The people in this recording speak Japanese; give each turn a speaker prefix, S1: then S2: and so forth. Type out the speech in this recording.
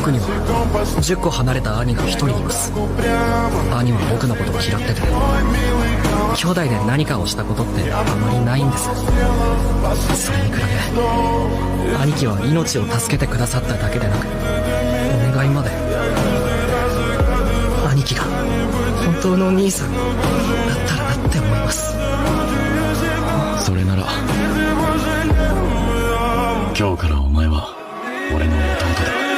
S1: 僕には10個離れた兄が1人います。兄は僕のことを嫌ってて、兄弟で何かをしたことってあまりないんです。それに比べ兄貴は命を助けてくださっただけでなく、お願いまで。兄貴が本当の兄さんだったらなって思います。
S2: それなら今日からお前は俺の弟だ。